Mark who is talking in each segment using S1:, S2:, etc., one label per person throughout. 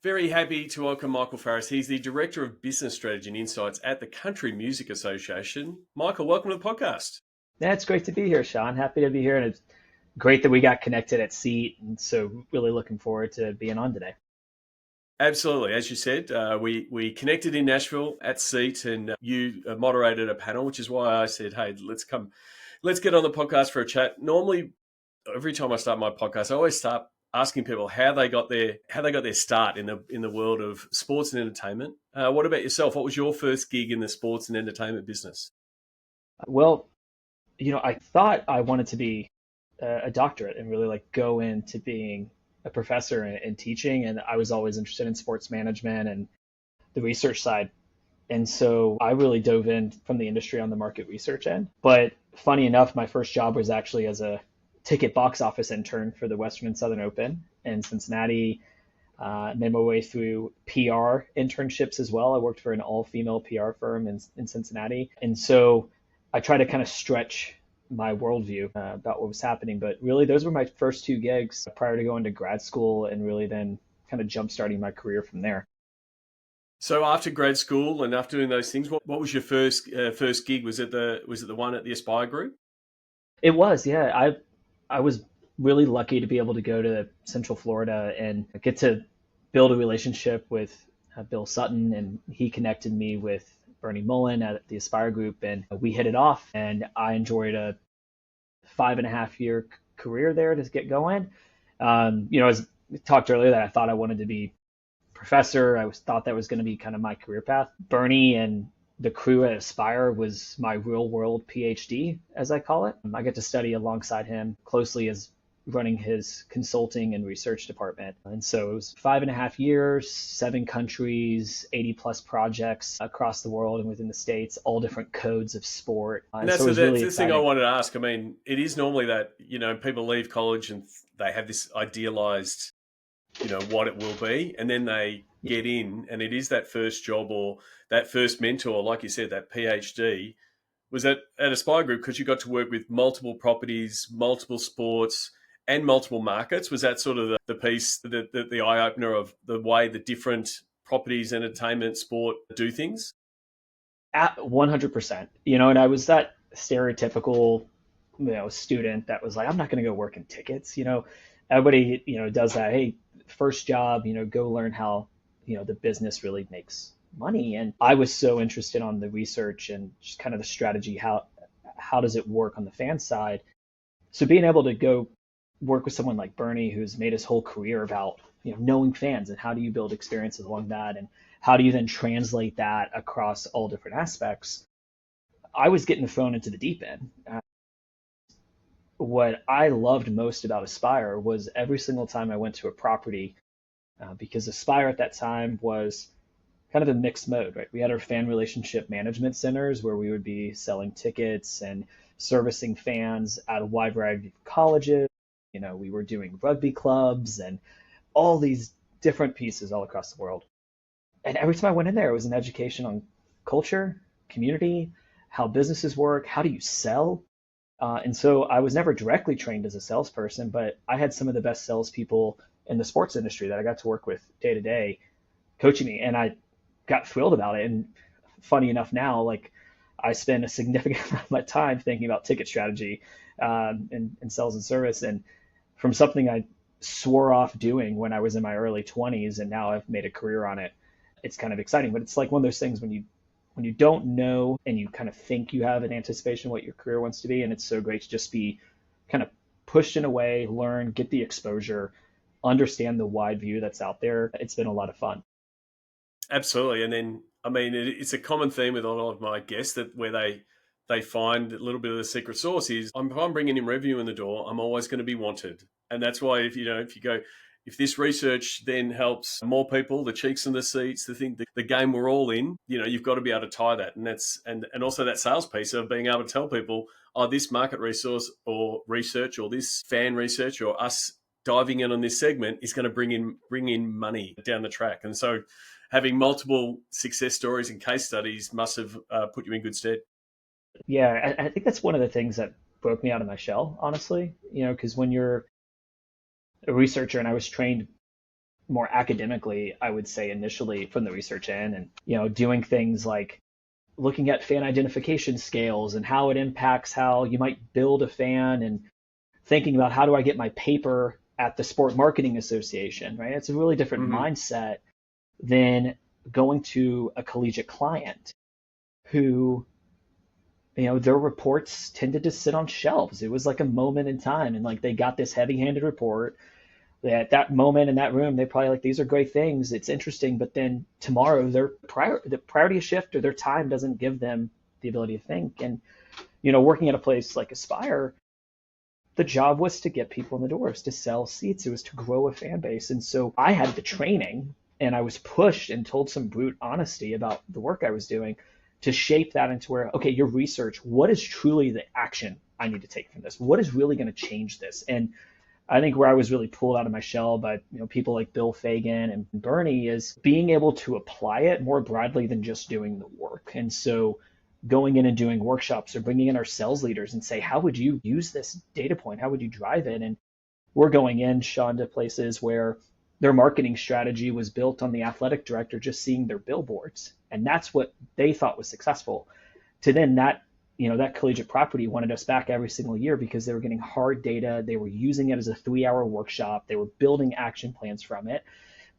S1: Very happy to welcome Michael Farris. He's the Director of Business Strategy and Insights at the Country Music Association. Michael, welcome to the podcast.
S2: Yeah, it's great to be here, Sean. Happy to be here. And it's great that we got connected at Seat. And so really looking forward to being on today.
S1: Absolutely. As you said, we connected in Nashville at Seat, and you moderated a panel, which is why I said, hey, let's get on the podcast for a chat. Normally, every time I start my podcast, I always start asking people how they got their start in the world of sports and entertainment. What about yourself? What was your first gig in the sports and entertainment business?
S2: Well, I thought I wanted to be a doctorate and really like go into being a professor and teaching. And I was always interested in sports management and the research side. And so I really dove in from the industry on the market research end. But funny enough, my first job was actually as a ticket box office intern for the Western and Southern Open in Cincinnati. Made my way through PR internships as well. I worked for an all-female PR firm in Cincinnati. And so I try to kind of stretch my worldview about what was happening. But really, those were my first two gigs prior to going to grad school and really then kind of jump-starting my career from there.
S1: So after grad school and after doing those things, what was your first gig? Was it the one at the Aspire Group?
S2: It was, yeah. I was really lucky to be able to go to Central Florida and get to build a relationship with Bill Sutton, and he connected me with Bernie Mullen at the Aspire Group, and we hit it off. And I enjoyed a 5.5-year career there to get going. As we talked earlier, that I thought I wanted to be professor. I thought that was going to be kind of my career path. Bernie and the crew at Aspire was my real world PhD, as I call it. I get to study alongside him closely as running his consulting and research department. And so it was 5.5 years, 7 countries, 80 plus projects across the world and within the States, all different codes of sport.
S1: And that's
S2: so
S1: really the thing I wanted to ask. I mean, it is normally that, people leave college and they have this idealized, what it will be, and then they get in and it is that first job or that first mentor, like you said, that PhD. Was that at Aspire Group because you got to work with multiple properties, multiple sports, and multiple markets? Was that sort of the piece, the eye-opener of the way the different properties, entertainment, sport do things?
S2: At 100%. And I was that stereotypical, student that was like, I'm not going to go work in tickets. Everybody, does that. Hey, first job, go learn how, the business really makes money. And I was so interested on the research and just kind of the strategy. How does it work on the fan side? So being able to go work with someone like Bernie, who's made his whole career about, knowing fans and how do you build experiences along that, and how do you then translate that across all different aspects? I was getting thrown into the deep end. What I loved most about Aspire was every single time I went to a property, because Aspire at that time was kind of a mixed mode, right? We had our fan relationship management centers where we would be selling tickets and servicing fans at a wide variety of colleges. We were doing rugby clubs and all these different pieces all across the world. And every time I went in there, it was an education on culture, community, how businesses work, how do you sell? And so I was never directly trained as a salesperson, but I had some of the best salespeople in the sports industry that I got to work with day to day coaching me. And I got thrilled about it. And funny enough now, like I spend a significant amount of my time thinking about ticket strategy and sales and service. And from something I swore off doing when I was in my early 20s, and now I've made a career on it, it's kind of exciting. But it's like one of those things when you don't know and you kind of think you have an anticipation of what your career wants to be. And it's so great to just be kind of pushed in a way, learn, get the exposure, understand the wide view that's out there. It's been a lot of fun.
S1: Absolutely. And then, I mean, it's a common theme with a lot of my guests that where they find a little bit of the secret sauce is if I'm bringing in revenue in the door, I'm always going to be wanted. And that's why if this research then helps more people, the cheeks and the seats, the game we're all in, you've got to be able to tie that. And that's, and also that sales piece of being able to tell people, this market resource or research or this fan research or us diving in on this segment is going to bring in money down the track. And so having multiple success stories and case studies must have put you in good stead.
S2: Yeah, I think that's one of the things that broke me out of my shell, honestly, because when you're a researcher, and I was trained more academically, I would say initially from the research end, and doing things like looking at fan identification scales and how it impacts how you might build a fan, and thinking about how do I get my paper at the Sport Marketing Association, right? It's a really different
S1: Hmm.
S2: mindset than going to a collegiate client who, their reports tended to sit on shelves. It was like a moment in time, and like they got this heavy-handed report. At that moment in that room, they probably like, these are great things. It's interesting, but then tomorrow the priority shift, or their time doesn't give them the ability to think. And working at a place like Aspire, the job was to get people in the doors, to sell seats. It was to grow a fan base. And so I had the training, and I was pushed and told some brute honesty about the work I was doing to shape that into where, okay, your research, what is truly the action I need to take from this? What is really going to change this? And I think where I was really pulled out of my shell by people like Bill Fagan and Bernie is being able to apply it more broadly than just doing the work. And so going in and doing workshops, or bringing in our sales leaders and say, how would you use this data point? How would you drive it? And we're going in, Sean, to places where their marketing strategy was built on the athletic director just seeing their billboards. And that's what they thought was successful. To then that collegiate property wanted us back every single year because they were getting hard data. They were using it as a 3-hour workshop. They were building action plans from it.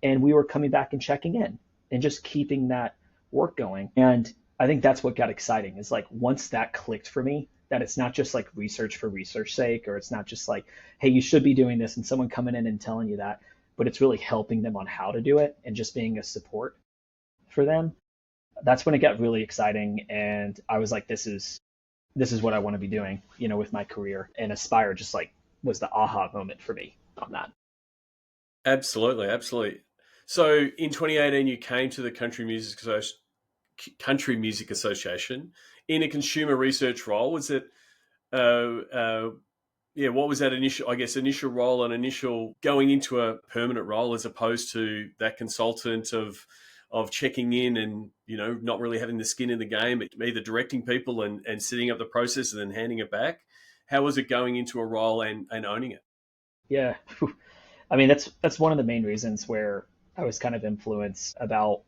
S2: And we were coming back and checking in and just keeping that work going. And I think that's what got exciting, is like once that clicked for me, that it's not just like research for research sake, or it's not just like, hey, you should be doing this and someone coming in and telling you that, but it's really helping them on how to do it and just being a support for them. That's when it got really exciting. And I was like, this is what I want to be doing, with my career. And Aspire just like was the aha moment for me on that.
S1: Absolutely, absolutely. So in 2018, you came to the Country Music Association in a consumer research role. Was it, uh, uh, yeah, what was that initial role and initial going into a permanent role, as opposed to that consultant of checking in and, not really having the skin in the game, either directing people and setting up the process and then handing it back? How was it going into a role and owning it?
S2: Yeah. I mean, that's one of the main reasons where I was kind of influenced about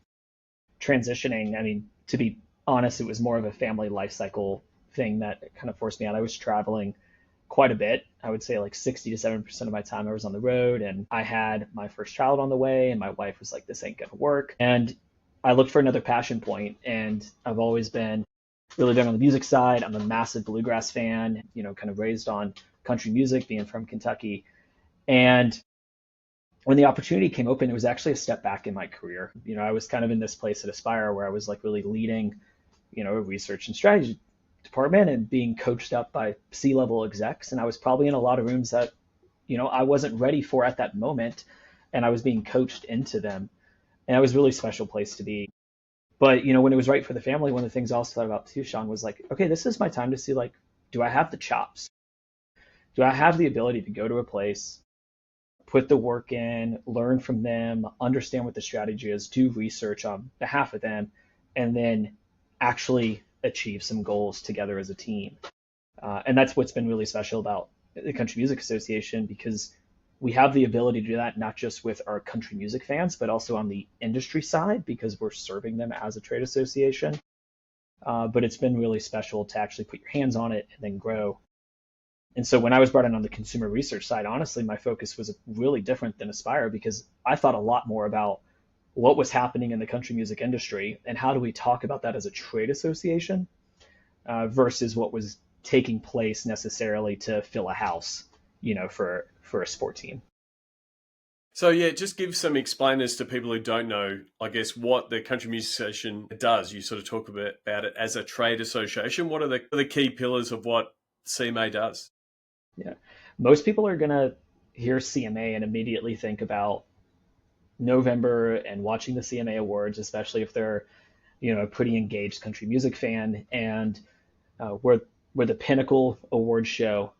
S2: transitioning. I mean, to be honest, it was more of a family life cycle thing that kind of forced me out. I was traveling quite a bit. I would say like 60 to 7% of my time I was on the road, and I had my first child on the way, and my wife was like, this ain't gonna work. And I looked for another passion point, and I've always been really big on the music side. I'm a massive bluegrass fan, kind of raised on country music, being from Kentucky. And when the opportunity came open, it was actually a step back in my career. I was kind of in this place at Aspire where I was like really leading, a research and strategy department and being coached up by C-level execs. And I was probably in a lot of rooms that, I wasn't ready for at that moment. And I was being coached into them. And it was a really special place to be. But, when it was right for the family, one of the things I also thought about too, Sean, was like, okay, this is my time to see, like, do I have the chops? Do I have the ability to go to a place, put the work in, learn from them, understand what the strategy is, do research on behalf of them, and then actually achieve some goals together as a team. And that's what's been really special about the Country Music Association, because we have the ability to do that not just with our country music fans, but also on the industry side, because we're serving them as a trade association. But it's been really special to actually put your hands on it and then grow. And so when I was brought in on the consumer research side, honestly, my focus was really different than Aspire, because I thought a lot more about what was happening in the country music industry and how do we talk about that as a trade association, versus what was taking place necessarily to fill a house, for a sport team.
S1: So yeah, just give some explainers to people who don't know, I guess, what the Country Music Association does. You sort of talk about it as a trade association. What are the key pillars of what CMA does?
S2: Yeah. Most people are going to hear CMA and immediately think about November and watching the CMA Awards, especially if they're, a pretty engaged country music fan. And we're the pinnacle award show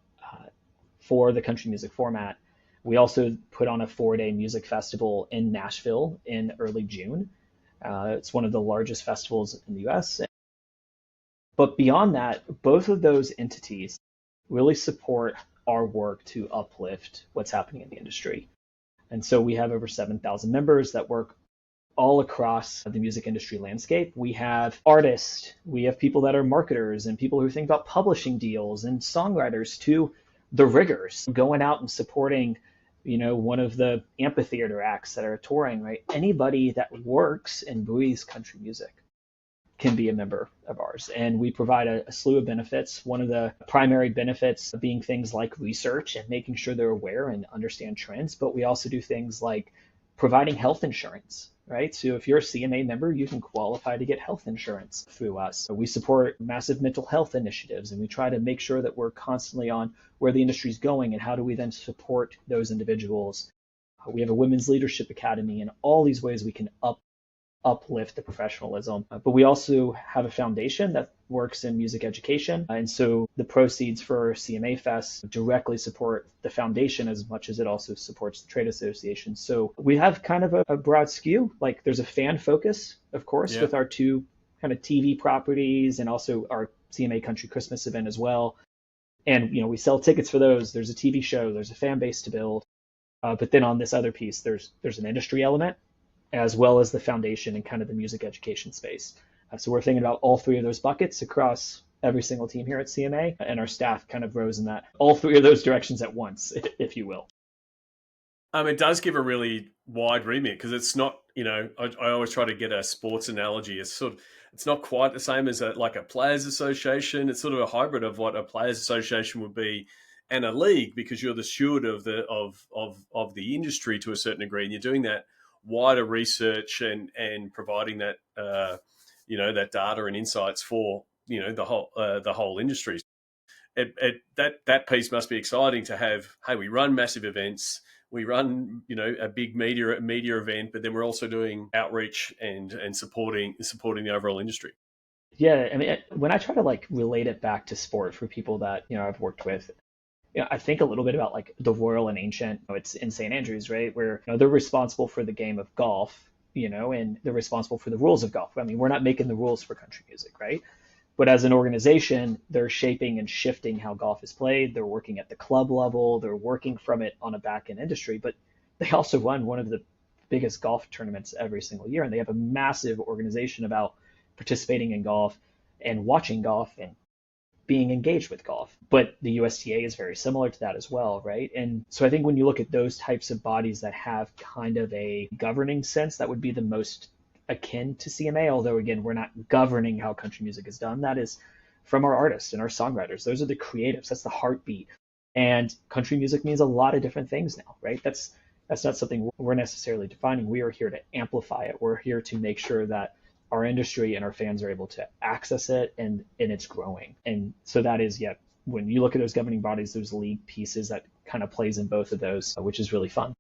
S2: for the country music format. We also put on a 4-day music festival in Nashville in early June. It's one of the largest festivals in the US. But beyond that, both of those entities really support our work to uplift what's happening in the industry. And so we have over 7,000 members that work all across the music industry landscape. We have artists, we have people that are marketers and people who think about publishing deals and songwriters to the riggers going out and supporting, one of the amphitheater acts that are touring, right? Anybody that works and breathes country music can be a member of ours. And we provide a slew of benefits. One of the primary benefits being things like research and making sure they're aware and understand trends. But we also do things like providing health insurance, right? So if you're a CMA member, you can qualify to get health insurance through us. So we support massive mental health initiatives, and we try to make sure that we're constantly on where the industry is going and how do we then support those individuals. We have a women's leadership academy and all these ways we can uplift the professionalism. But we also have a foundation that works in music education. And so the proceeds for CMA Fest directly support the foundation as much as it also supports the trade association. So we have kind of a broad skew. Like there's a fan focus, of course, with our two kind of TV properties and also our CMA Country Christmas event as well. And, we sell tickets for those. There's a TV show, there's a fan base to build. But then on this other piece, there's an industry element, as well as the foundation and kind of the music education space. So we're thinking about all three of those buckets across every single team here at CMA, and our staff kind of grows in that all three of those directions at once, if you will.
S1: It does give a really wide remit because it's not, I always try to get a sports analogy. It's not quite the same as like a players association. It's sort of a hybrid of what a players association would be and a league, because you're the steward of the industry to a certain degree, and you're doing that wider research and providing that that data and insights for the whole industry. That piece must be exciting to have. Hey, we run massive events, we run a big media event, but then we're also doing outreach and supporting the overall industry.
S2: Yeah, I mean, when I try to relate it back to sport for people that I've worked with, I think a little bit about the Royal and Ancient. It's in St. Andrews, right, where they're responsible for the game of golf, and they're responsible for the rules of golf. I mean, we're not making the rules for country music, right? But as an organization, they're shaping and shifting how golf is played. They're working at the club level. They're working from it on a back-end industry. But they also run one of the biggest golf tournaments every single year, and they have a massive organization about participating in golf and watching golf and being engaged with golf. But the USTA is very similar to that as well, right? And so I think when you look at those types of bodies that have kind of a governing sense, that would be the most akin to CMA, although again, we're not governing how country music is done. That is from our artists and our songwriters. Those are the creatives. That's the heartbeat. And country music means a lot of different things now, right? That's not something we're necessarily defining. We are here to amplify it. We're here to make sure that our industry and our fans are able to access it, and it's growing. And so that is, when you look at those governing bodies, those league pieces, that kind of plays in both of those, which is really fun.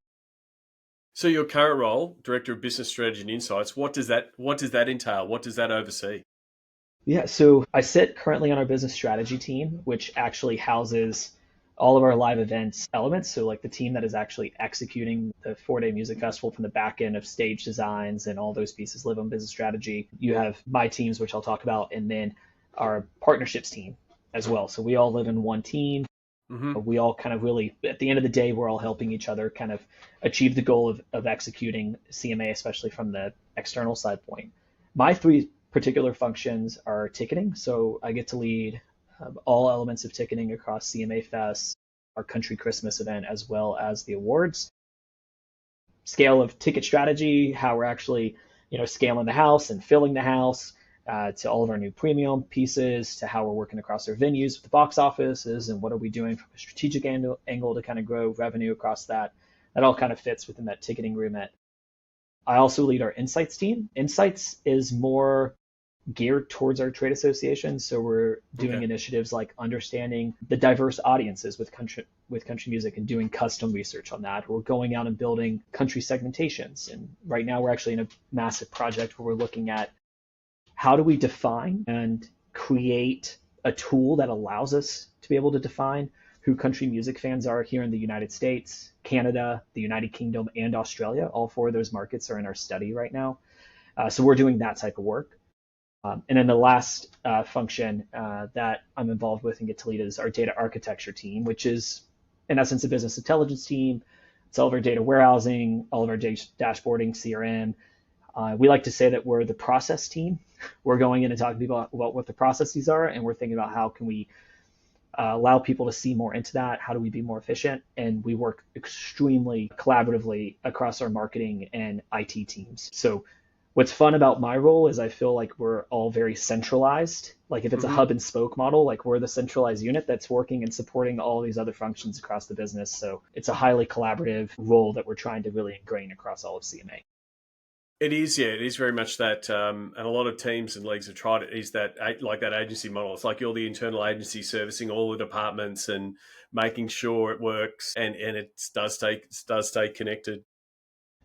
S1: So your current role, Director of Business Strategy and Insights, what does that entail? What does that oversee?
S2: Yeah, so I sit currently on our business strategy team, which actually houses all of our live events elements. So the team that is actually executing the 4-day music festival from the back end of stage designs and all those pieces live on business strategy. You have my teams, which I'll talk about, and then our partnerships team as well. So we all live in one team. Mm-hmm. We all kind of really, at the end of the day, we're all helping each other kind of achieve the goal of executing CMA, especially from the external side point. My three particular functions are ticketing. So I get to lead all elements of ticketing across CMA Fest, our Country Christmas event, as well as the awards. Scale of ticket strategy, how we're actually, scaling the house and filling the house, to all of our new premium pieces, to how we're working across our venues with the box offices, and what are we doing from a strategic angle to kind of grow revenue across that. That all kind of fits within that ticketing remit. I also lead our Insights team. Insights is more geared towards our trade association. So we're doing initiatives like understanding the diverse audiences with country music and doing custom research on that. We're going out and building country segmentations. And right now we're actually in a massive project where we're looking at how do we define and create a tool that allows us to be able to define who country music fans are here in the United States, Canada, the United Kingdom, and Australia. All four of those markets are in our study right now. So we're doing that type of work. And then the last function that I'm involved with and get to lead is our data architecture team, which is in essence a business intelligence team It's all of our data warehousing, all of our dashboarding, CRM. We like to say that we're the process team. We're going in and talking to people about what the processes are, and we're thinking about how can we allow people to see more into that. How do we be more efficient? And we work extremely collaboratively across our marketing and IT teams. So what's fun about my role is I feel like we're all very centralized. Like if it's a
S1: Hmm.
S2: hub and spoke model, like we're the centralized unit that's working and supporting all these other functions across the business. So it's a highly collaborative role that we're trying to really ingrain across all of CMA.
S1: It is, yeah, it is very much that, and a lot of teams and leagues have tried it. Is that like that agency model? It's like you're the internal agency servicing all the departments and making sure it works, and it does stay connected.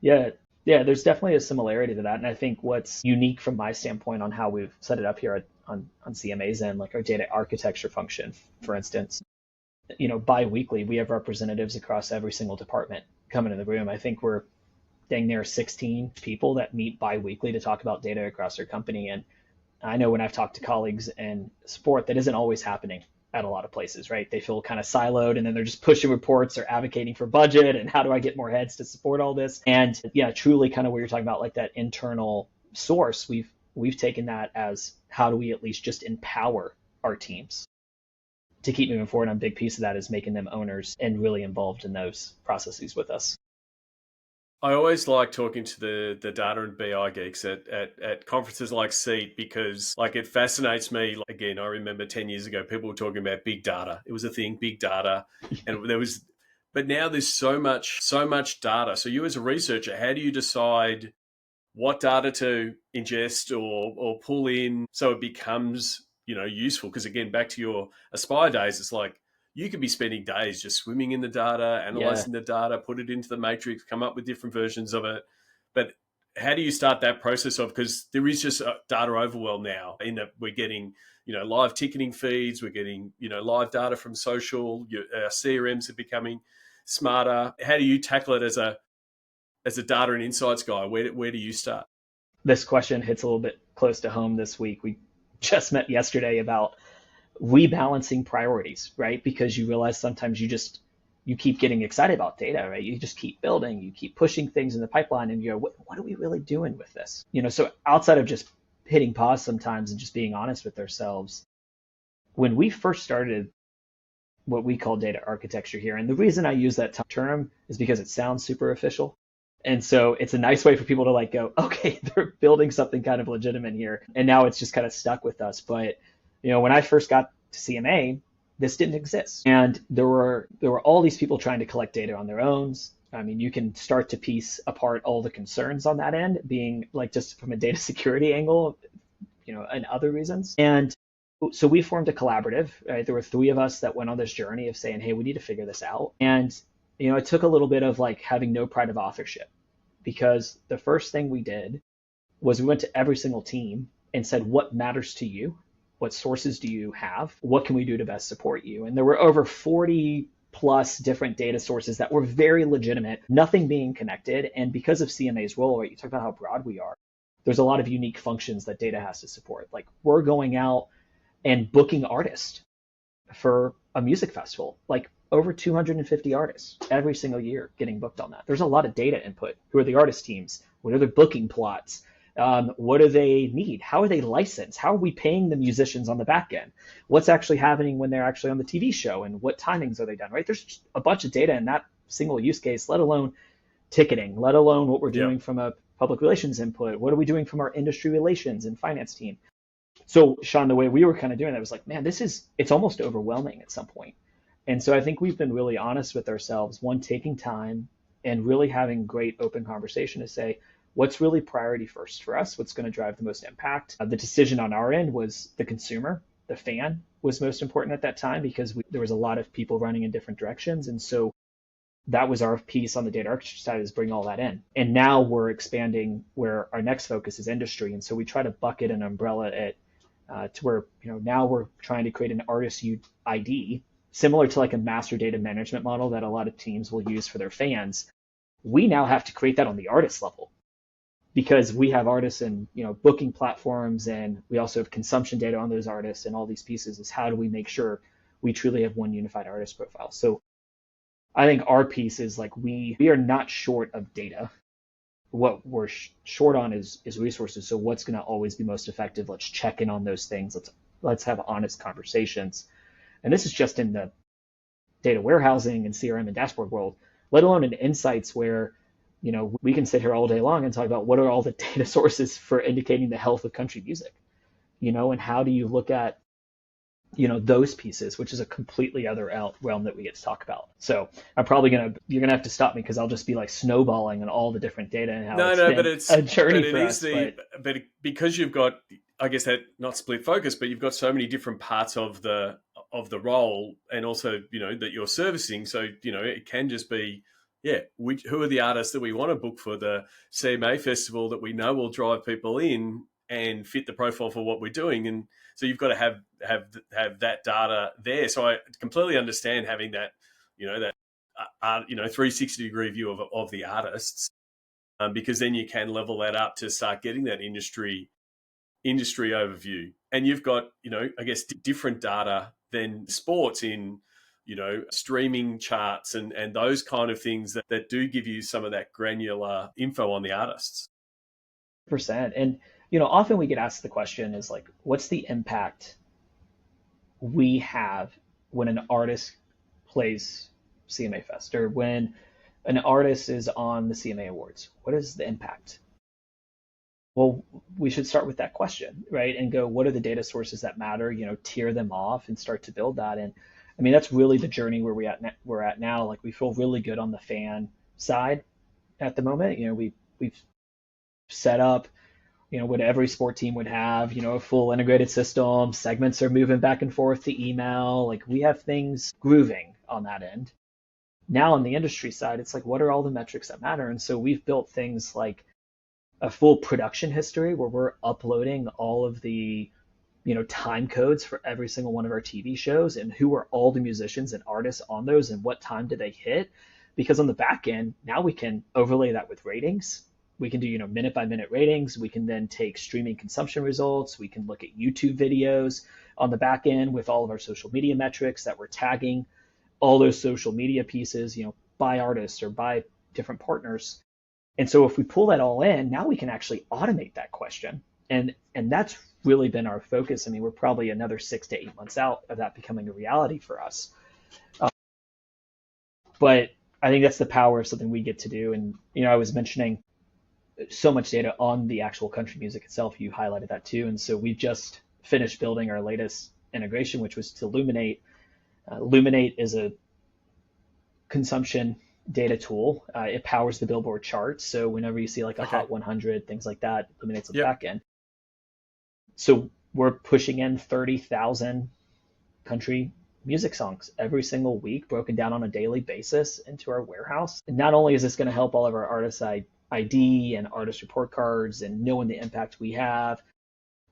S2: Yeah, yeah, there's definitely a similarity to that. And I think what's unique from my standpoint on how we've set it up here on CMA's end, like our data architecture function, for instance, bi-weekly, we have representatives across every single department coming in the room. I think we're dang near 16 people that meet bi-weekly to talk about data across our company. And I know when I've talked to colleagues in sport, that isn't always happening at a lot of places, right? They feel kind of siloed and then they're just pushing reports or advocating for budget and how do I get more heads to support all this? And yeah, truly kind of what you're talking about, like that internal source, we've taken that as how do we at least just empower our teams to keep moving forward. And a big piece of that is making them owners and really involved in those processes with us.
S1: I always like talking to the data and BI geeks at conferences like Seat because like it fascinates me. Like, again, I remember 10 years ago people were talking about big data. It was a thing, big data, and there was, but now there's so much data. So you as a researcher, how do you decide what data to ingest or pull in so it becomes useful? Because again, back to your Aspire days, it's like you could be spending days just swimming in the data,
S2: Yeah,
S1: analyzing the data, put it into the matrix, come up with different versions of it. But how do you start that process of, because there is just data overwhelm now in that we're getting live ticketing feeds, we're getting live data from social, our CRMs are becoming smarter. How do you tackle it as a data and insights guy? Where do you start?
S2: this question hits a little bit close to home this week. We just met yesterday about rebalancing priorities, right? Because you realize sometimes you keep getting excited about data, right? You just keep building, you keep pushing things in the pipeline, and you're what are we really doing with this? So outside of just hitting pause sometimes and just being honest with ourselves, when we first started what we call data architecture here, and the reason I use that term is because it sounds super official. And so it's a nice way for people to like go, okay, they're building something kind of legitimate here. And now it's just kind of stuck with us. But when I first got to CMA, this didn't exist. And there were all these people trying to collect data on their own. I mean, you can start to piece apart all the concerns on that end, being like just from a data security angle, and other reasons. And so we formed a collaborative, right? There were three of us that went on this journey of saying, hey, we need to figure this out. And it took a little bit of like having no pride of authorship, because the first thing we did was we went to every single team and said, what matters to you? What sources do you have? What can we do to best support you? And there were over 40 plus different data sources that were very legitimate, nothing being connected. And because of CMA's role, right, you talk about how broad we are, there's a lot of unique functions that data has to support. Like we're going out and booking artists for a music festival, like over 250 artists every single year getting booked on that. There's a lot of data input. Who are the artist teams? What are their booking plots? What do they need? How are they licensed? How are we paying the musicians on the back end? What's actually happening when they're actually on the TV show, and what timings are they done, right? There's just a bunch of data in that single use case, let alone ticketing, let alone what we're
S1: Yeah.
S2: doing from a public relations input. What are we doing from our industry relations and finance team? So Sean, the way we were kind of doing that was like, man, it's almost overwhelming at some point. And so I think we've been really honest with ourselves, one, taking time and really having great open conversation to say, what's really priority first for us? What's going to drive the most impact? The decision on our end was the consumer, the fan was most important at that time, because there was a lot of people running in different directions. And so that was our piece on the data architecture side, is bring all that in. And now we're expanding where our next focus is industry. And so we try to bucket an umbrella at to where now we're trying to create an artist ID similar to like a master data management model that a lot of teams will use for their fans. We now have to create that on the artist level, because we have artists and booking platforms, and we also have consumption data on those artists, and all these pieces is how do we make sure we truly have one unified artist profile. So I think our piece is like we are not short of data. What we're short on is resources. So what's going to always be most effective? Let's check in on those things. Let's have honest conversations. And this is just in the data warehousing and CRM and dashboard world, let alone in insights where, we can sit here all day long and talk about what are all the data sources for indicating the health of country music, and how do you look at, those pieces, which is a completely other realm that we get to talk about. So you're gonna have to stop me because I'll just be like snowballing on all the different data and how it's
S1: No, but
S2: been
S1: it's
S2: a journey
S1: but it
S2: for
S1: is
S2: us. But
S1: but because you've got, I guess, that not split focus, but you've got so many different parts of the role, and also that you're servicing. So it can just be, yeah, who are the artists that we want to book for the CMA festival that we know will drive people in and fit the profile for what we're doing. And so you've got to have that data there. So I completely understand having that, that 360-degree view of the artists, because then you can level that up to start getting that industry overview. And you've got, I guess, different data than sports in, streaming charts and those kind of things that do give you some of that granular info on the artists.
S2: percent. And often we get asked the question is like, what's the impact we have when an artist plays CMA Fest, or when an artist is on the CMA Awards? What is the impact? Well, we should start with that question, right? And go, what are the data sources that matter? Tier them off and start to build that. And I mean, that's really the journey where we're at now. Like, we feel really good on the fan side at the moment. We've set up, what every sport team would have, a full integrated system. Segments are moving back and forth to email. Like, we have things grooving on that end. Now on the industry side, it's like, what are all the metrics that matter? And so we've built things like a full production history where we're uploading all of the, time codes for every single one of our TV shows, and who are all the musicians and artists on those and what time did they hit. Because on the back end, now we can overlay that with ratings. We can do, minute by minute ratings. We can then take streaming consumption results. We can look at YouTube videos on the back end with all of our social media metrics that we're tagging all those social media pieces, by artists or by different partners. And so if we pull that all in, now we can actually automate that question. And that's really been our focus. I mean, we're probably another 6 to 8 months out of that becoming a reality for us. But I think that's the power of something we get to do. And, I was mentioning so much data on the actual country music itself. You highlighted that too. And so we've just finished building our latest integration, which was to Luminate. Luminate is a consumption data tool. It powers the Billboard charts. So whenever you see like a Hot 100, things like that, Luminate's on the back end. So we're pushing in 30,000 country music songs every single week, broken down on a daily basis into our warehouse. And not only is this going to help all of our artist ID and artist report cards and knowing the impact we have,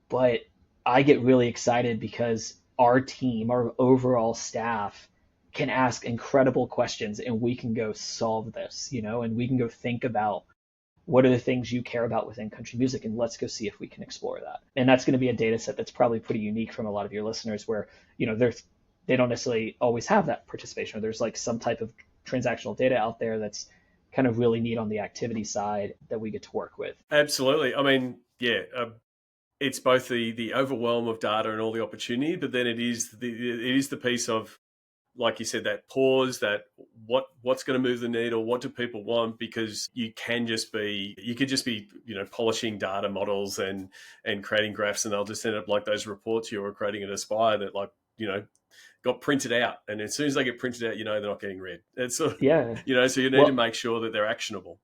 S2: but I get really excited because our team, our overall staff, can ask incredible questions, and we can go solve this, and we can go think about what are the things you care about within country music, and let's go see if we can explore that. And that's going to be a data set that's probably pretty unique from a lot of your listeners, where they don't necessarily always have that participation, or there's like some type of transactional data out there that's kind of really neat on the activity side that we get to work with.
S1: Absolutely. I mean, yeah, it's both the overwhelm of data and all the opportunity, but then it is the piece of, like you said, that pause, that what's going to move the needle, what do people want? Because you could just be polishing data models and creating graphs, and they'll just end up like those reports you were creating at Aspire that got printed out, and as soon as they get printed out, they're not getting read. It's
S2: Yeah.
S1: So you need to make sure that they're actionable.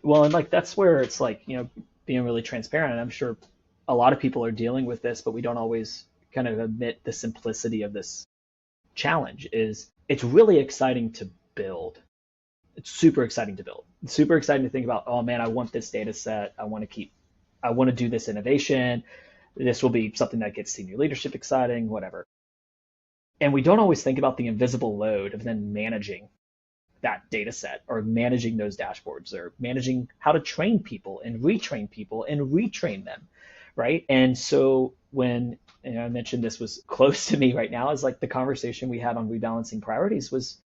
S2: Well, and like that's where it's like, being really transparent, and I'm sure a lot of people are dealing with this, but we don't always kind of admit the simplicity of this challenge. Is it's really exciting to build. It's super exciting to build. It's super exciting to think about, oh man, I want this data set. I want to do this innovation. This will be something that gets senior leadership exciting, whatever. And we don't always think about the invisible load of then managing that data set, or managing those dashboards, or managing how to train people and retrain them, right? And so when I mentioned this was close to me right now, is like the conversation we had on rebalancing priorities was,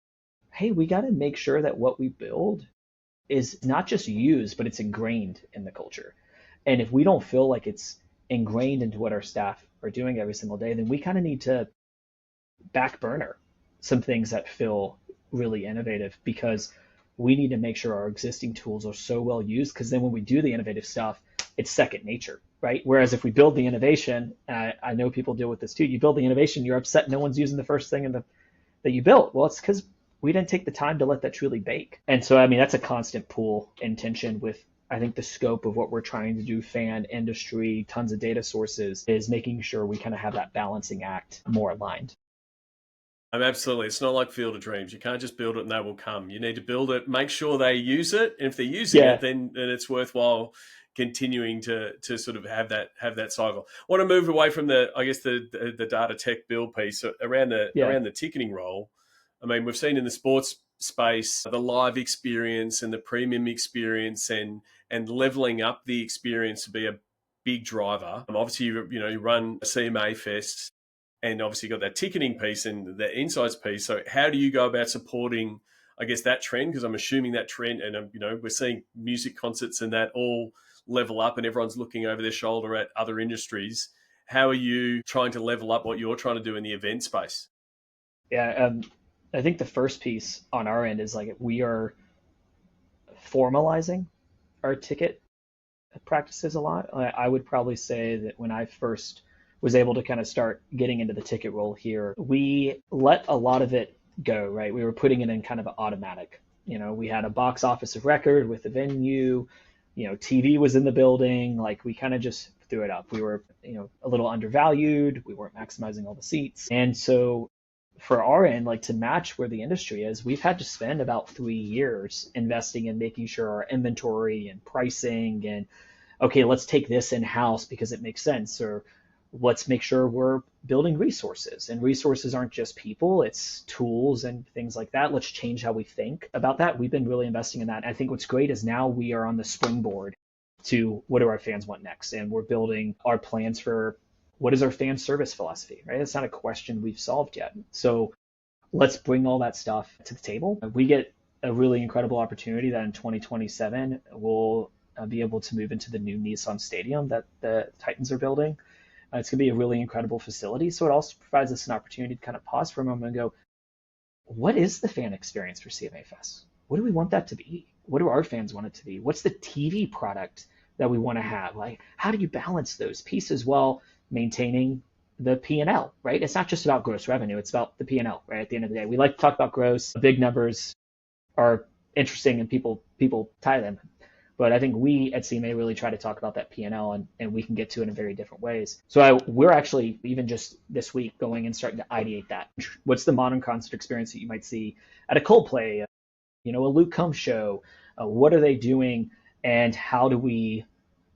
S2: hey, we got to make sure that what we build is not just used, but it's ingrained in the culture. And if we don't feel like it's ingrained into what our staff are doing every single day, then we kind of need to back burner some things that feel really innovative, because we need to make sure our existing tools are so well used, because then when we do the innovative stuff, it's second nature, right? Whereas if we build the innovation, I know people deal with this too. You build the innovation, you're upset no one's using the first thing that you built. Well, it's because we didn't take the time to let that truly bake. And so, I mean, that's a constant pull and tension with, I think, the scope of what we're trying to do, fan, industry, tons of data sources, is making sure we kind of have that balancing act more aligned.
S1: Absolutely. It's not like Field of Dreams. You can't just build it and they will come. You need to build it, make sure they use it. And if they're using
S2: Yeah,
S1: it, then it's worthwhile continuing to sort of have that cycle. I want to move away from the data tech build piece
S2: yeah,
S1: around the ticketing role. I mean, we've seen in the sports space the live experience and the premium experience and leveling up the experience to be a big driver. Obviously, you run a CMA Fest, and obviously got that ticketing piece and the insights piece. So how do you go about supporting, I guess, that trend? Because I'm assuming that trend, and we're seeing music concerts and that all level up, and everyone's looking over their shoulder at other industries. How are you trying to level up what you're trying to do in the event space?
S2: yeah. I think the first piece on our end is like we are formalizing our ticket practices a lot. I would probably say that when I first was able to kind of start getting into the ticket role here, we let a lot of it go, right? We were putting it in kind of an automatic. We had a box office of record with the venue, TV was in the building. Like we kind of just threw it up. We were, a little undervalued. We weren't maximizing all the seats. And so for our end, like to match where the industry is, we've had to spend about 3 years investing in making sure our inventory and pricing and okay, let's take this in house because it makes sense, or let's make sure we're building resources. And resources aren't just people, it's tools and things like that. Let's change how we think about that. We've been really investing in that. And I think what's great is now we are on the springboard to what do our fans want next. And we're building our plans for what is our fan service philosophy, right? That's not a question we've solved yet. So let's bring all that stuff to the table. We get a really incredible opportunity that in 2027 we'll be able to move into the new Nissan Stadium that the Titans are building. It's going to be a really incredible facility. So it also provides us an opportunity to kind of pause for a moment and go, what is the fan experience for CMA Fest? What do we want that to be? What do our fans want it to be? What's the TV product that we want to have? Like, how do you balance those pieces while maintaining the P&L, right? It's not just about gross revenue. It's about the P&L, right? At the end of the day, we like to talk about gross. Big numbers are interesting and people tie them. But I think we at CMA really try to talk about that P&L, and we can get to it in very different ways. So we're actually, even just this week, going and starting to ideate that. What's the modern concert experience that you might see at a Coldplay, a Luke Combs show? What are they doing, and how do we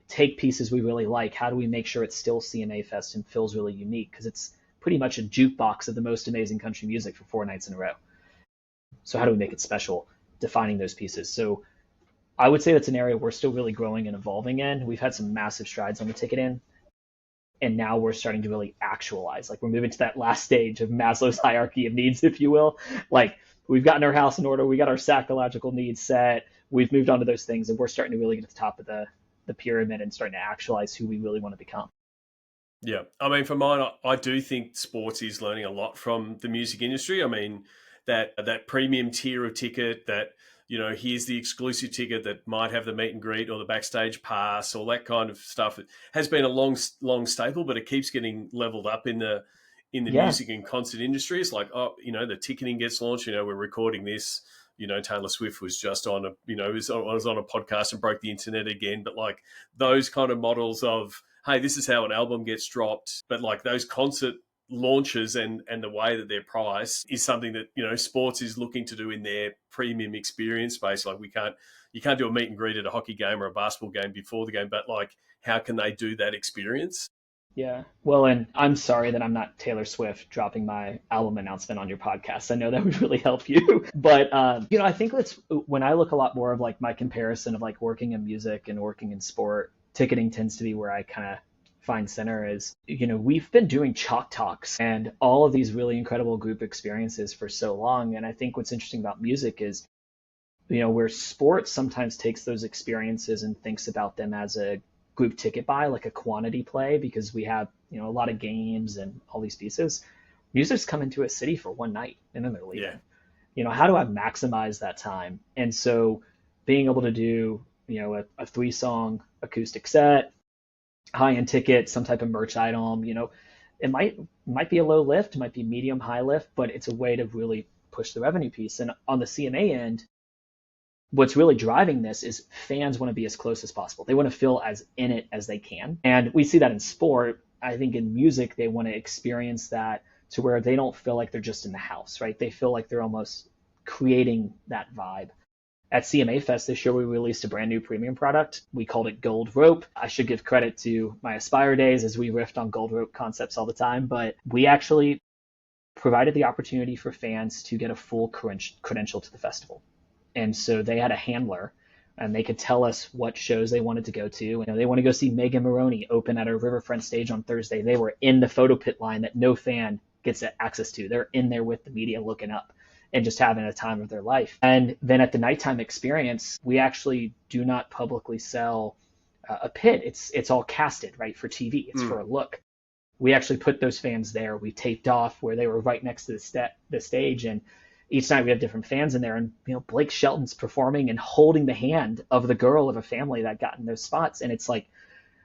S2: take pieces we really like? How do we make sure it's still CMA Fest and feels really unique? Because it's pretty much a jukebox of the most amazing country music for 4 nights in a row. So how do we make it special, defining those pieces? So I would say that's an area we're still really growing and evolving in. We've had some massive strides on the ticket end, and now we're starting to really actualize. Like we're moving to that last stage of Maslow's hierarchy of needs, if you will. Like we've gotten our house in order, we got our psychological needs set, we've moved on to those things, and we're starting to really get to the top of the pyramid and starting to actualize who we really want to become.
S1: Yeah. I mean, for mine, I do think sports is learning a lot from the music industry. I mean, that premium tier of ticket that, here's the exclusive ticket that might have the meet and greet or the backstage pass, all that kind of stuff. It has been a long staple, but it keeps getting leveled up in the
S2: Yeah,
S1: music and concert industry. It's like, the ticketing gets launched. We're recording this. Taylor Swift was just on was on a podcast and broke the internet again. But like those kind of models of, hey, this is how an album gets dropped. But like those concert launches and the way that they're priced is something that, sports is looking to do in their premium experience space. Like you can't do a meet and greet at a hockey game or a basketball game before the game, but like how can they do that experience?
S2: yeah. Well, and I'm sorry that I'm not Taylor Swift dropping my album announcement on your podcast. I know that would really help you. But, I think when I look a lot more of like my comparison of like working in music and working in sport, ticketing tends to be where I kind of find center is, we've been doing chalk talks and all of these really incredible group experiences for so long. And I think what's interesting about music is, where sports sometimes takes those experiences and thinks about them as a group ticket buy, like a quantity play, because we have, a lot of games and all these pieces. Music's coming to a city for one night and then they're
S1: Yeah.
S2: leaving. How do I maximize that time? And so being able to do, a 3 song acoustic set, high end ticket, some type of merch item, it might be a low lift, might be medium high lift, but it's a way to really push the revenue piece. And on the CMA end, what's really driving this is fans want to be as close as possible. They want to feel as in it as they can. And we see that in sport. I think in music, they want to experience that to where they don't feel like they're just in the house, right? They feel like they're almost creating that vibe. At CMA Fest this year, we released a brand new premium product. We called it Gold Rope. I should give credit to my Aspire days as we riffed on Gold Rope concepts all the time, but we actually provided the opportunity for fans to get a full credential to the festival. And so they had a handler and they could tell us what shows they wanted to go to. They want to go see Megan Moroney open at a Riverfront stage on Thursday. They were in the photo pit line that no fan gets access to. They're in there with the media looking up and just having a time of their life. And then at the nighttime experience, we actually do not publicly sell a pit. It's all casted, right, for TV. It's for a look. We actually put those fans there. We taped off where they were right next to the stage, and each night we have different fans in there. And Blake Shelton's performing and holding the hand of the girl of a family that got in those spots. And it's like,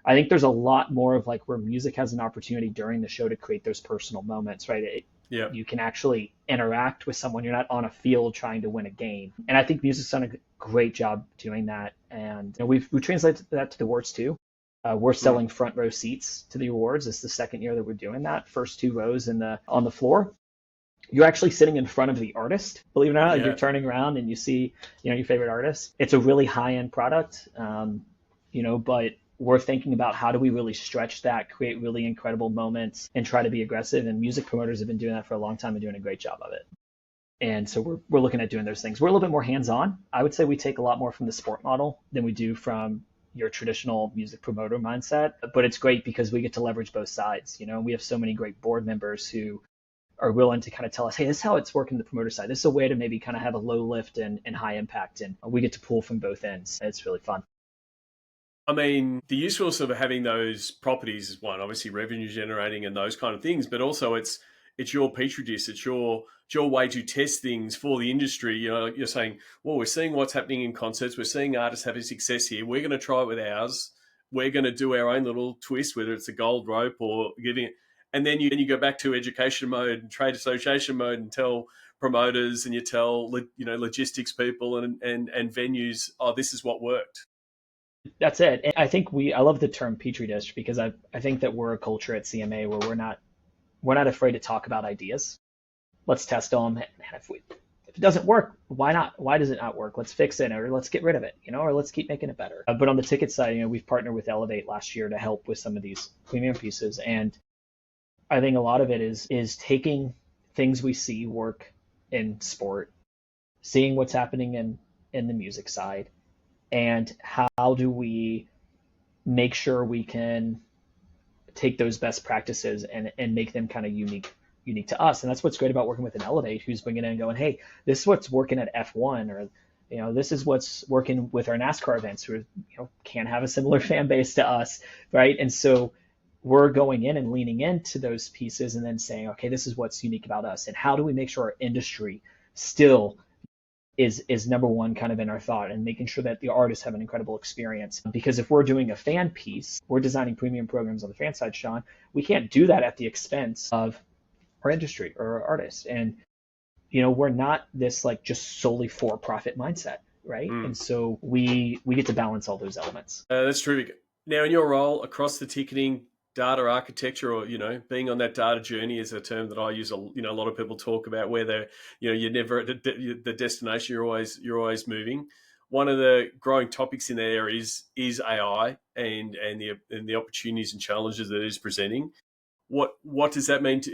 S2: I think there's a lot more of like where music has an opportunity during the show to create those personal moments, right?
S1: Yeah.
S2: You can actually interact with someone. You're not on a field trying to win a game. And I think music's done a great job doing that. And we translated that to the awards too. We're selling front row seats to the awards. It's the second year that we're doing that. First 2 rows on the floor. You're actually sitting in front of the artist, believe it or not.
S1: Yeah.
S2: You're turning around and you see, your favorite artist. It's a really high-end product, but we're thinking about how do we really stretch that, create really incredible moments, and try to be aggressive. And music promoters have been doing that for a long time and doing a great job of it. And so we're looking at doing those things. We're a little bit more hands-on. I would say we take a lot more from the sport model than we do from your traditional music promoter mindset. But it's great because we get to leverage both sides. We have so many great board members who are willing to kind of tell us, hey, this is how it's working the promoter side. This is a way to maybe kind of have a low lift and high impact. And we get to pull from both ends. It's really fun.
S1: I mean, the usefulness of having those properties is one, obviously revenue generating and those kind of things, but also it's your petri dish. It's your way to test things for the industry. You're saying, well, we're seeing what's happening in concerts. We're seeing artists having success here. We're going to try it with ours. We're going to do our own little twist, whether it's a gold rope or giving it. And then you go back to education mode and trade association mode and tell promoters and you tell logistics people and venues, oh, this is what worked.
S2: That's it. And I think I love the term petri dish because I think that we're a culture at CMA where we're not afraid to talk about ideas. Let's test them. And if it doesn't work, why not? Why does it not work? Let's fix it, or let's get rid of it, or let's keep making it better. But on the ticket side, we've partnered with Elevate last year to help with some of these premium pieces. And I think a lot of it is taking things we see work in sport, seeing what's happening in the music side, and how do we make sure we can take those best practices and make them kind of unique to us. And that's what's great about working with an Elevate who's bringing in and going, hey, this is what's working at F1, or this is what's working with our NASCAR events who can't have a similar fan base to us, right? And so we're going in and leaning into those pieces and then saying, okay, this is what's unique about us, and how do we make sure our industry still is number one kind of in our thought, and making sure that the artists have an incredible experience. Because if we're doing a fan piece, we're designing premium programs on the fan side, Sean, we can't do that at the expense of our industry or our artists. And we're not this like just solely for profit mindset, right? And so we get to balance all those elements.
S1: That's terrific. Now, in your role across the ticketing, data architecture, or being on that data journey is a term that I use. A lot of people talk about where they're you're never at the destination. You're always moving. One of the growing topics in there is AI and the opportunities and challenges that it is presenting. What does that mean to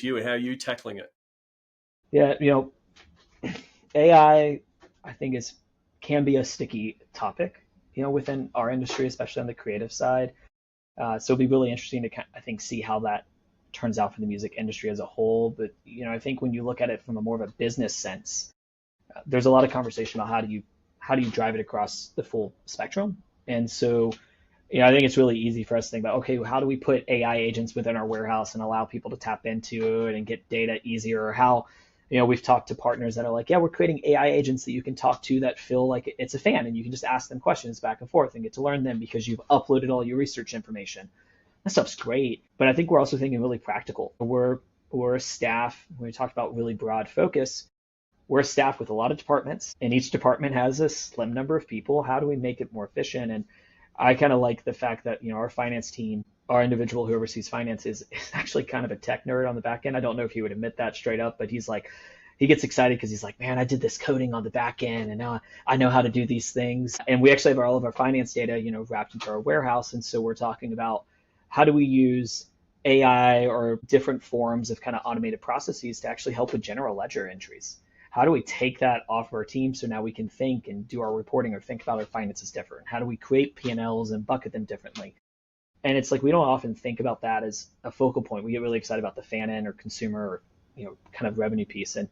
S1: you, and how are you tackling it?
S2: Yeah, AI I think can be a sticky topic, within our industry, especially on the creative side. So it'll be really interesting to, I think, see how that turns out for the music industry as a whole. But I think when you look at it from a more of a business sense, there's a lot of conversation about how do you drive it across the full spectrum. And so I think it's really easy for us to think about, okay, well, how do we put AI agents within our warehouse and allow people to tap into it and get data easier? Or how, we've talked to partners that are like, yeah, we're creating AI agents that you can talk to that feel like it's a fan, and you can just ask them questions back and forth and get to learn them because you've uploaded all your research information. That stuff's great. But I think we're also thinking really practical. We're a staff, when we talked about really broad focus, we're a staff with a lot of departments, and each department has a slim number of people. How do we make it more efficient? And I kind of like the fact that our finance team, our individual who oversees finance, is actually kind of a tech nerd on the back end. I don't know if he would admit that straight up, but he gets excited because he's like, man, I did this coding on the back end, and now I know how to do these things. And we actually have all of our finance data, wrapped into our warehouse, and so we're talking about how do we use AI or different forms of kind of automated processes to actually help with general ledger entries. How do we take that off of our team so now we can think and do our reporting or think about our finances different? How do we create P&Ls and bucket them differently? And it's like we don't often think about that as a focal point. We get really excited about the fan end or consumer or kind of revenue piece. And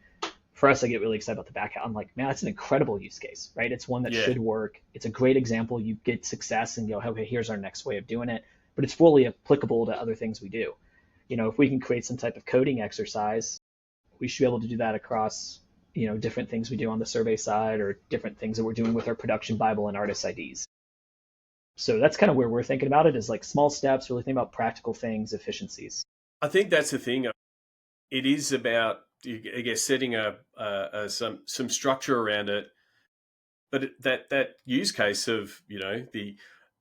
S2: for us, I get really excited about the back end. I'm like, man, that's an incredible use case, right? It's one that
S1: Yeah.
S2: should work. It's a great example. You get success and go, okay, here's our next way of doing it. But it's fully applicable to other things we do. If we can create some type of coding exercise, we should be able to do that across different things we do on the survey side or different things that we're doing with our production Bible and artist IDs. So that's kind of where we're thinking about it, is like small steps, really think about practical things, efficiencies.
S1: I think that's the thing. It is about, I guess, setting some structure around it. But that use case of the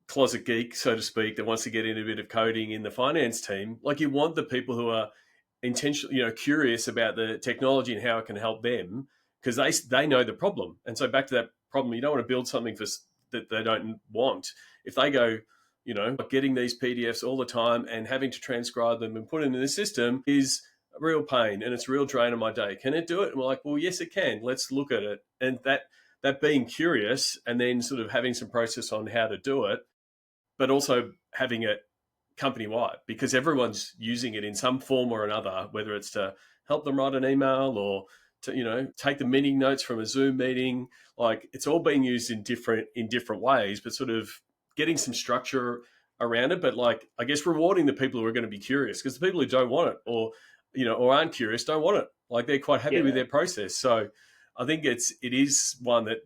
S1: closet geek, so to speak, that wants to get into a bit of coding in the finance team, like you want the people who are intentionally, curious about the technology and how it can help them, because they know the problem. And so back to that problem, you don't want to build something that they don't want. If they go, getting these PDFs all the time and having to transcribe them and put them in the system is a real pain and it's a real drain on my day. Can it do it? And we're like, well, yes, it can. Let's look at it. And that being curious and then sort of having some process on how to do it, but also having it company wide, because everyone's using it in some form or another, whether it's to help them write an email or to take the meeting notes from a Zoom meeting. Like, it's all being used in different ways, but sort of getting some structure around it. But like, I guess rewarding the people who are going to be curious, because the people who don't want it or aren't curious don't want it. Like, they're quite happy with
S2: Yeah.
S1: their process. So I think it is one that,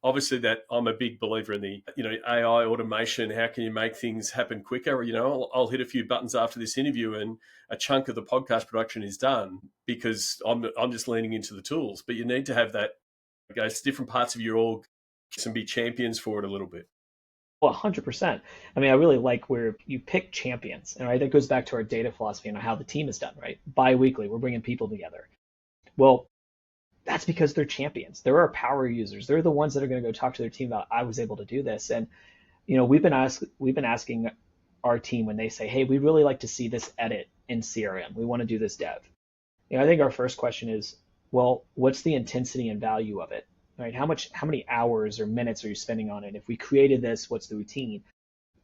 S1: obviously, that I'm a big believer in the, AI automation. How can you make things happen quicker? I'll hit a few buttons after this interview and a chunk of the podcast production is done because I'm just leaning into the tools. But you need to have that, guys, different parts of your org and be champions for it a little bit.
S2: Well, 100%. I mean, I really like where you pick champions. And right, that goes back to our data philosophy and how the team is done, right? Bi-weekly, we're bringing people together. Well, that's because they're champions. They're our power users. They're the ones that are going to go talk to their team about, I was able to do this. And we've been asking our team when they say, hey, we'd really like to see this edit in CRM. We want to do this dev. I think our first question is, well, what's the intensity and value of it? Right? How many hours or minutes are you spending on it? If we created this, what's the routine?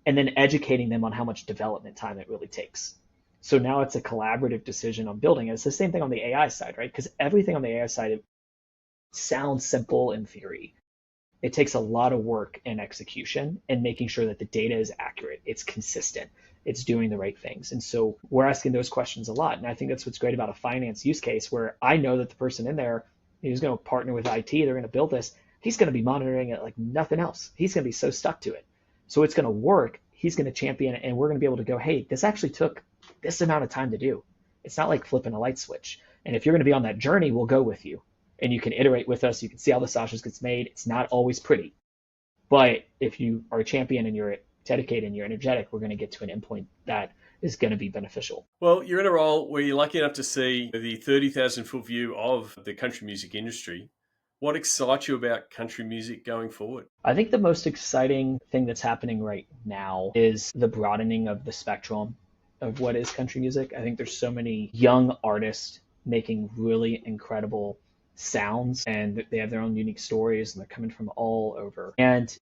S2: And then educating them on how much development time it really takes. So now it's a collaborative decision on building. And it's the same thing on the AI side, right? Because everything on the AI side sounds simple in theory. It takes a lot of work and execution and making sure that the data is accurate, it's consistent, it's doing the right things. And so we're asking those questions a lot. And I think that's what's great about a finance use case, where I know that the person in there who's going to partner with IT, they're going to build this, he's going to be monitoring it like nothing else. He's going to be so stuck to it. So it's going to work. He's going to champion it. And we're going to be able to go, hey, this actually took this amount of time to do. It's not like flipping a light switch. And if you're going to be on that journey, we'll go with you. And you can iterate with us. You can see how the sausage gets made. It's not always pretty. But if you are a champion and you're dedicated and you're energetic, we're going to get to an endpoint that is going to be beneficial.
S1: Well, you're in a role where you're lucky enough to see the 30,000 foot view of the country music industry. What excites you about country music going forward?
S2: I think the most exciting thing that's happening right now is the broadening of the spectrum of what is country music. I think there's so many young artists making really incredible sounds, and they have their own unique stories, and they're coming from all over. And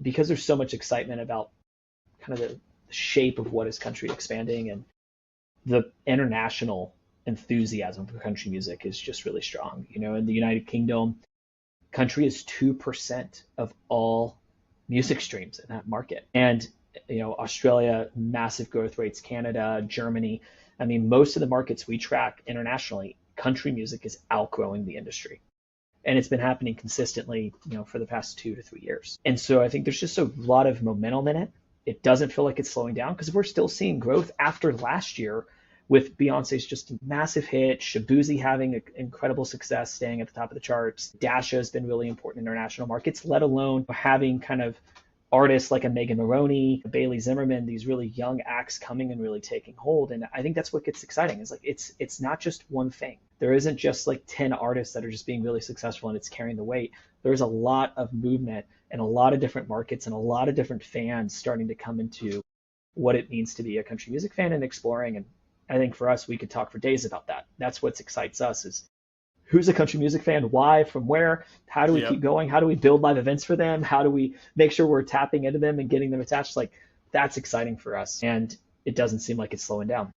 S2: because there's so much excitement about kind of the shape of what is country expanding, and the international enthusiasm for country music is just really strong. In the United Kingdom, country is 2% of all music streams in that market. And Australia, massive growth rates, Canada, Germany. I mean, most of the markets we track internationally, country music is outgrowing the industry. And it's been happening consistently, for the past 2 to 3 years. And so I think there's just a lot of momentum in it. It doesn't feel like it's slowing down because we're still seeing growth after last year with Beyonce's just a massive hit, Shabuzi having incredible success, staying at the top of the charts. Dasha has been really important in international markets, let alone having kind of artists like a Megan Maroney, Bailey Zimmerman, these really young acts coming and really taking hold. And I think that's what gets exciting is like it's not just one thing. There isn't just like 10 artists that are just being really successful and it's carrying the weight. There's a lot of movement and a lot of different markets and a lot of different fans starting to come into what it means to be a country music fan and exploring. And I think for us, we could talk for days about that. That's what excites us is who's a country music fan, why, from where, how do we keep going, how do we build live events for them, how do we make sure we're tapping into them and getting them attached. Like that's exciting for us, and it doesn't seem like it's slowing down.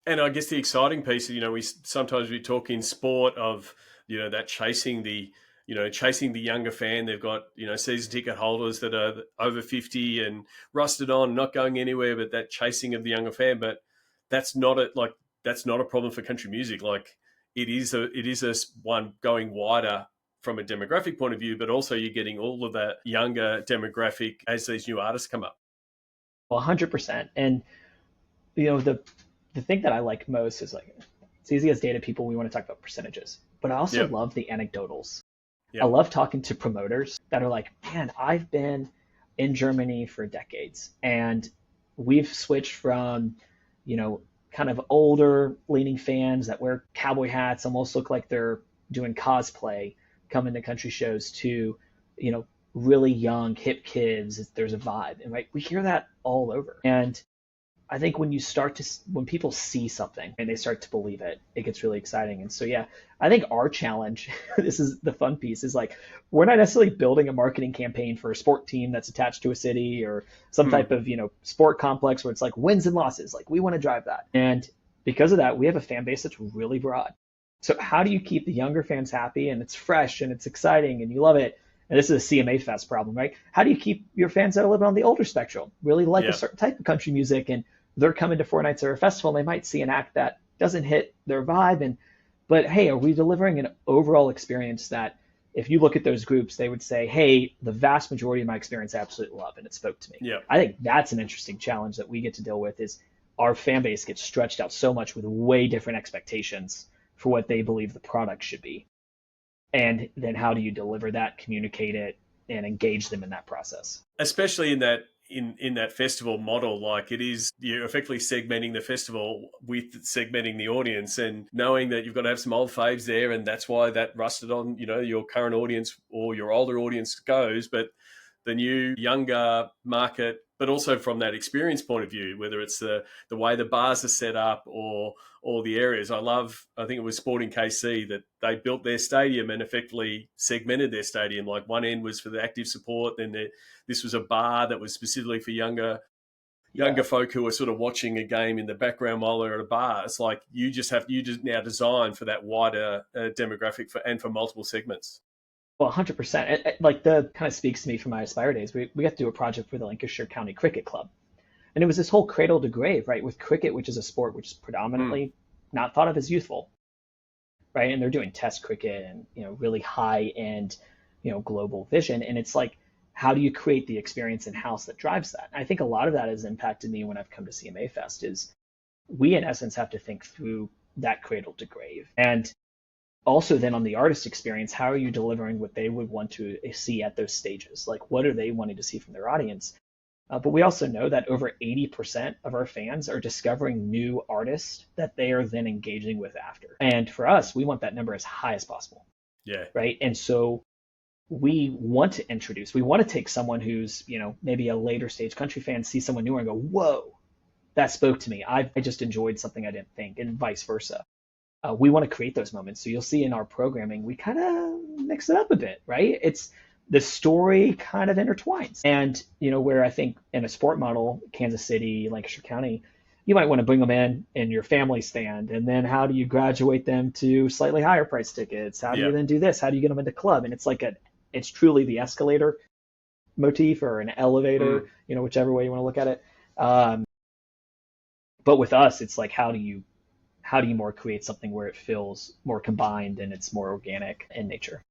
S1: And I guess the exciting piece, we sometimes we talk in sport of, that chasing the younger fan. They've got, season ticket holders that are over 50 and rusted on, not going anywhere, but that chasing of the younger fan. But that's not a problem for country music. Like it is a one going wider from a demographic point of view, but also you're getting all of that younger demographic as these new artists come up.
S2: Well, 100%. And, the thing that I like most is like, it's easy as data people, we want to talk about percentages, but I also love the anecdotals. I love talking to promoters that are like, man, I've been in Germany for decades and we've switched from, kind of older leaning fans that wear cowboy hats, almost look like they're doing cosplay, coming to country shows to, really young hip kids. There's a vibe, and right, we hear that all over. And I think when people see something and they start to believe it, it gets really exciting. And so, I think our challenge, this is the fun piece, is like, we're not necessarily building a marketing campaign for a sport team that's attached to a city or some type of, sport complex where it's like wins and losses. Like we want to drive that. And because of that, we have a fan base that's really broad. So how do you keep the younger fans happy and it's fresh and it's exciting and you love it? And this is a CMA Fest problem, right? How do you keep your fans that are living on the older spectrum, really like a certain type of country music, and they're coming to 4 nights or a festival and they might see an act that doesn't hit their vibe, but hey, are we delivering an overall experience that if you look at those groups, they would say, hey, the vast majority of my experience I absolutely love and it spoke to me.
S1: Yeah.
S2: I think that's an interesting challenge that we get to deal with is our fan base gets stretched out so much with way different expectations for what they believe the product should be. And then how do you deliver that, communicate it, and engage them in that process?
S1: Especially in that festival model, like it is, you're effectively segmenting the festival with segmenting the audience and knowing that you've got to have some old faves there, and that's why that rusted on, your current audience or your older audience goes, but the new younger market, but also from that experience point of view, whether it's the way the bars are set up or the areas. I think it was Sporting KC that they built their stadium and effectively segmented their stadium. Like one end was for the active support, then this was a bar that was specifically for younger folk who are sort of watching a game in the background while they're at a bar. It's like you just now design for that wider demographic for multiple segments.
S2: Well, 100%. Like the kind of speaks to me from my Aspire days. We got to do a project for the Lancashire County Cricket Club. And it was this whole cradle to grave, right? With cricket, which is a sport which is predominantly not thought of as youthful, right? And they're doing test cricket and, really high end, global vision. And it's like, how do you create the experience in-house that drives that? And I think a lot of that has impacted me when I've come to CMA Fest is we, in essence, have to think through that cradle to grave. And also then on the artist experience, how are you delivering what they would want to see at those stages? Like, what are they wanting to see from their audience? But we also know that over 80% of our fans are discovering new artists that they are then engaging with after. And for us, we want that number as high as possible.
S1: Yeah.
S2: Right. And so we want to take someone who's, maybe a later stage country fan, see someone newer and go, whoa, that spoke to me. I just enjoyed something I didn't think, and vice versa. We want to create those moments. So you'll see in our programming, we kind of mix it up a bit, right? the story kind of intertwines. And, where I think in a sport model, Kansas City, Lancaster County, you might want to bring them in your family stand. And then how do you graduate them to slightly higher price tickets? How do
S1: Yeah.
S2: you then do this? How do you get them into club? And it's truly the escalator motif or an elevator,
S1: Mm.
S2: whichever way you want to look at it. Um, but with us, it's like, how do you more create something where it feels more combined and it's more organic in nature?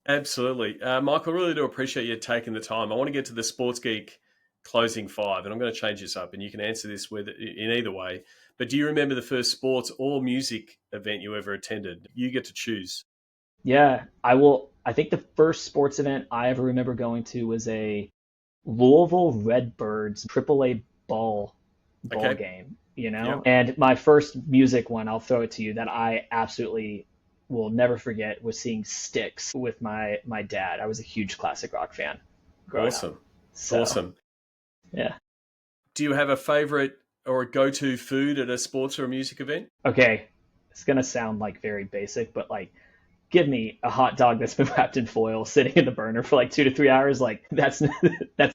S1: Absolutely. Michael, I really do appreciate you taking the time. I want to get to the Sports Geek closing five, and I'm going to change this up, and you can answer this in either way. But do you remember the first sports or music event you ever attended? You get to choose.
S2: Yeah, I will. I think the first sports event I ever remember going to was a Louisville Redbirds AAA ball
S1: Okay.
S2: game,
S1: Yep.
S2: And my first music one, I'll throw it to you, that I absolutely will never forget was seeing Styx with my dad. I was a huge classic rock fan growing up.
S1: Awesome.
S2: So,
S1: Awesome.
S2: yeah.
S1: Do you have a favorite or a go-to food at a sports or a music event?
S2: Okay, it's gonna sound like very basic, but like give me a hot dog that's been wrapped in foil sitting in the burner for like 2 to 3 hours. Like that's that's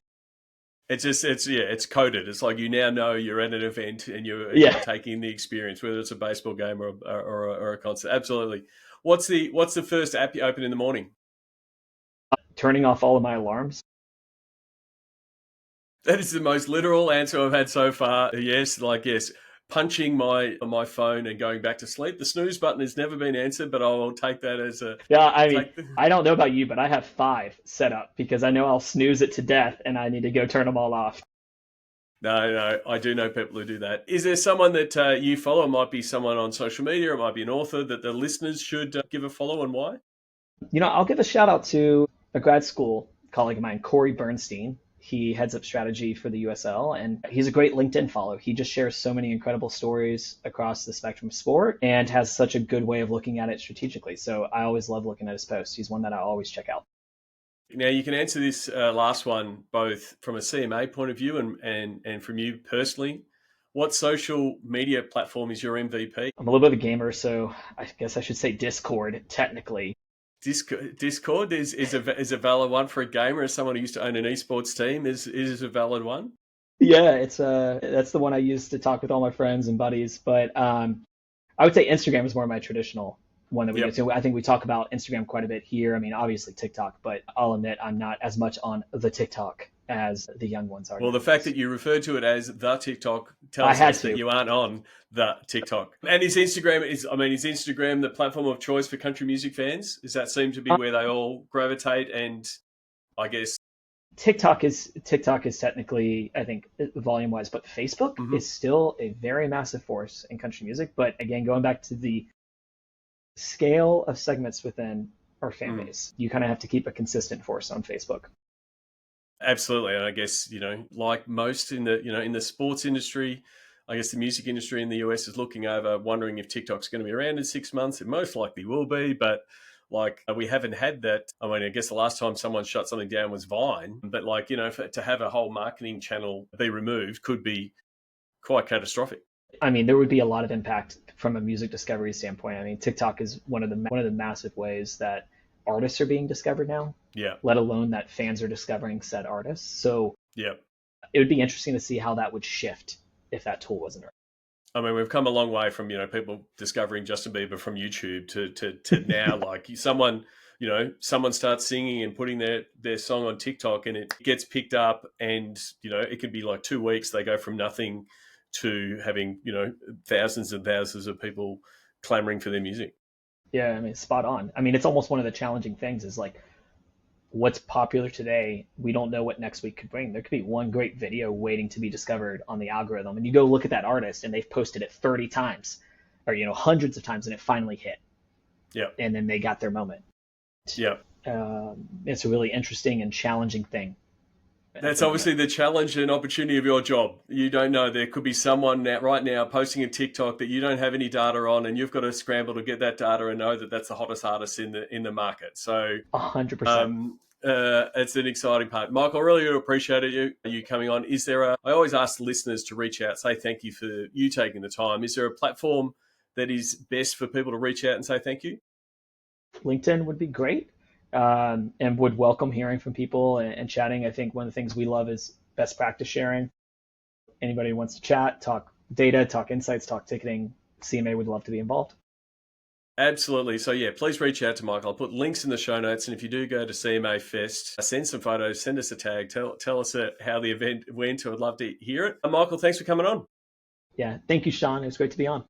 S1: It's coded. It's like you now know you're at an event and you're
S2: yeah.
S1: taking the experience, whether it's a baseball game or a concert. Absolutely. What's the first app you open in the morning?
S2: Turning off all of my alarms.
S1: That is the most literal answer I've had so far. Yes, yes. Punching my phone and going back to sleep. The snooze button has never been answered, but I will take that as a
S2: Yeah, I mean,
S1: take. The,
S2: I don't know about you, but I have five set up because I know I'll snooze it to death and I need to go turn them all off.
S1: no, no, I do know people who do that. Is there someone that you follow? It might be someone on social media. It might be an author that the listeners should give a follow, and why?
S2: I'll give a shout out to a grad school colleague of mine, Corey Bernstein. He heads up strategy for the USL, and he's a great LinkedIn follow. He just shares so many incredible stories across the spectrum of sport and has such a good way of looking at it strategically. So I always love looking at his posts. He's one that I always check out.
S1: Now you can answer this last one both from a CMA point of view and from you personally. What social media platform is your MVP?
S2: I'm a little bit of a gamer, so I guess I should say Discord, technically.
S1: Discord is a valid one for a gamer. As someone who used to own an esports team, is a valid one.
S2: Yeah, that's the one I use to talk with all my friends and buddies. But I would say Instagram is more my traditional one that we go
S1: Yep.
S2: to. I think we talk about Instagram quite a bit here. I mean, obviously TikTok, but I'll admit I'm not as much on the TikTok as the young ones are
S1: Well, the fact
S2: nowadays.
S1: that you refer to it as the TikTok
S2: I
S1: tells
S2: had
S1: us that
S2: to.
S1: you aren't on the TikTok. And is Instagram the platform of choice for country music fans? Does that seem to be where they all gravitate? And I guess.
S2: TikTok is technically, I think, volume wise, but Facebook
S1: Mhm.
S2: is still a very massive force in country music. But again, going back to the scale of segments within our fan
S1: Mm.
S2: base, you kind of have to keep a consistent force on Facebook.
S1: Absolutely, and I guess like most in the sports industry, I guess the music industry in the US is looking over, wondering if TikTok's going to be around in 6 months. It most likely will be, but we haven't had that. I mean, I guess the last time someone shut something down was Vine, but to have a whole marketing channel be removed could be quite catastrophic.
S2: I mean, there would be a lot of impact from a music discovery standpoint. I mean, TikTok is one of the massive ways that artists are being discovered now,
S1: Yeah,
S2: let alone that fans are discovering said artists. So
S1: yeah.
S2: it would be interesting to see how that would shift if that tool wasn't around.
S1: I mean, we've come a long way from people discovering Justin Bieber from YouTube to now someone starts singing and putting their song on TikTok and it gets picked up and it could be like 2 weeks they go from nothing to having thousands and thousands of people clamoring for their music.
S2: Yeah, I mean, spot on. I mean, it's almost one of the challenging things is like what's popular today, we don't know what next week could bring. There could be one great video waiting to be discovered on the algorithm, and you go look at that artist, and they've posted it 30 times, or hundreds of times, and it finally hit,
S1: Yeah,
S2: and then they got their moment.
S1: yeah.
S2: It's a really interesting and challenging thing. I
S1: That's
S2: think
S1: obviously the challenge and opportunity of your job. You don't know. There could be someone right now posting a TikTok that you don't have any data on, and you've got to scramble to get that data and know that that's the hottest artist in the market. So
S2: 100%.
S1: it's an exciting part. Michael, I really appreciate you coming on. Is there I always ask listeners to reach out, say thank you for you taking the time. Is there a platform that is best for people to reach out and say thank you?
S2: LinkedIn would be great. and would welcome hearing from people and chatting. I think one of the things we love is best practice sharing. Anybody who wants to chat, talk data, talk insights, talk ticketing, CMA would love to be involved.
S1: Absolutely. So yeah, please reach out to Mike. I'll put links in the show notes. And if you do go to CMA Fest, send some photos, send us a tag, tell us how the event went. I'd love to hear it. Michael, thanks for coming on.
S2: Yeah, thank you, Sean. It was great to be on.